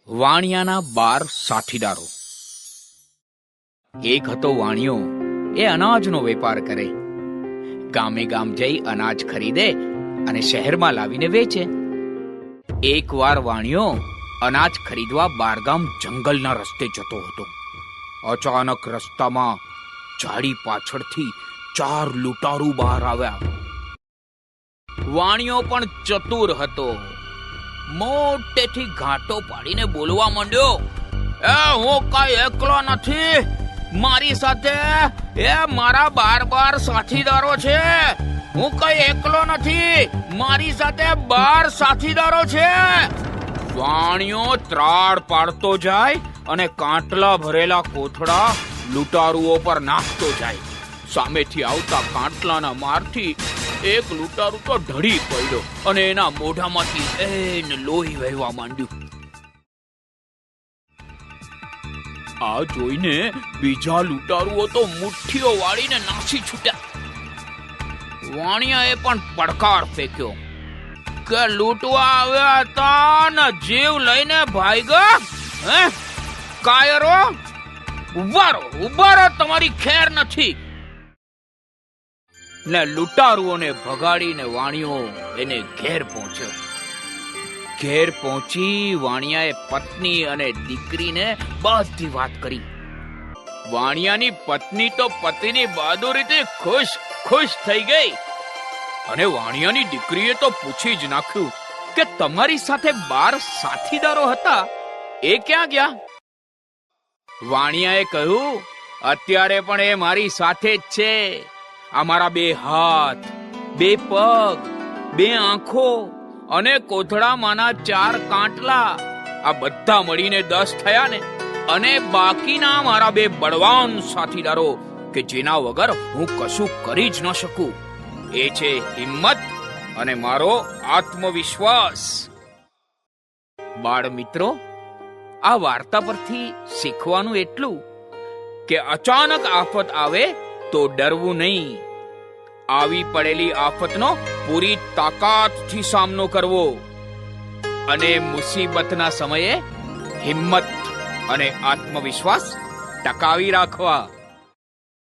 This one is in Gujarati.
વાણિયાના 12 સાથીદારો. એક હતો વાણિયો, એ અનાજનો વેપાર કરે. ગામે ગામ જઈ અનાજ ખરીદે અને શહેરમાં લાવીને વેચે. એકવાર વાણિયો અનાજ ખરીદવા બારગામ જંગલના રસ્તે જતો હતો. અચાનક રસ્તામાં ઝાડી પાછળથી 4 લૂંટારૂ બહાર આવ્યા. વાણિયો પણ ચતુર હતો. મોટેથી ઘાંટો પાડીને બોલવા માંડ્યો, હું કઈ એકલો નથી, મારી સાથે મારા 12 સાથીદારો છે. હું કઈ એકલો નથી, મારી સાથે 12 સાથીદારો છે. વાણિયો ત્રાડ પાડતો જાય અને કાંટલા ભરેલા કોથળા લૂંટારુઓ પર નાખતો જાય. સામેથી આવતા કાંટલાના મારથી એક લૂંટારુ તો ઢળી પડ્યો અને એના મોઢામાંથી એને લોહી વહેવા માંડ્યું. આ જોઈને બીજા લૂંટારુઓ તો મુઠ્ઠીઓ વાળીને નાસી છૂટ્યા. વાણિયાએ પણ પડકાર ફેંક્યો કે લૂંટવા આવ્યા હતા ને જીવ લઈને ભાગ્યા. કાયરો, ઉભા રહો, તમારી ખેર નથી. ને લૂંટારુઓને ભગાડીને વાણિયો એને ઘેર પહોંચ્યો. ઘેર પહોંચી વાણિયાએ પત્ની અને દીકરીને બધી વાત કરી. વાણિયાની પત્ની તો પતિની બહાદુરીથી ખુશ થઈ ગઈ અને વાણિયાની દીકરીએ તો પૂછી જ નાખ્યું કે તમારી સાથે 12 સાથીદારો હતા, એ ક્યાં ગયા? વાણિયાએ કહ્યું, અત્યારે પણ એ મારી સાથે જ છે. અમારા 2 હાથ, 2 પગ, 2 આંખો અને કોથળામાંના 4 કાંટલા, આ બધા મળીને 10 થયા ને. અને બાકીના મારા 2 બળવાન સાથીદારો કે જેના વગર હું કશું કરી જ ન શકું, એ છે હિંમત અને મારો આત્મવિશ્વાસ. બાળ મિત્રો, આ વાર્તા પરથી શીખવાનું એટલું કે અચાનક આફત આવે તો ડરવું નહીં. આવી પડેલી આફતનો પૂરી તાકાતથી સામનો કરવો અને મુસીબતના સમયે હિંમત અને આત્મવિશ્વાસ ટકાવી રાખવા.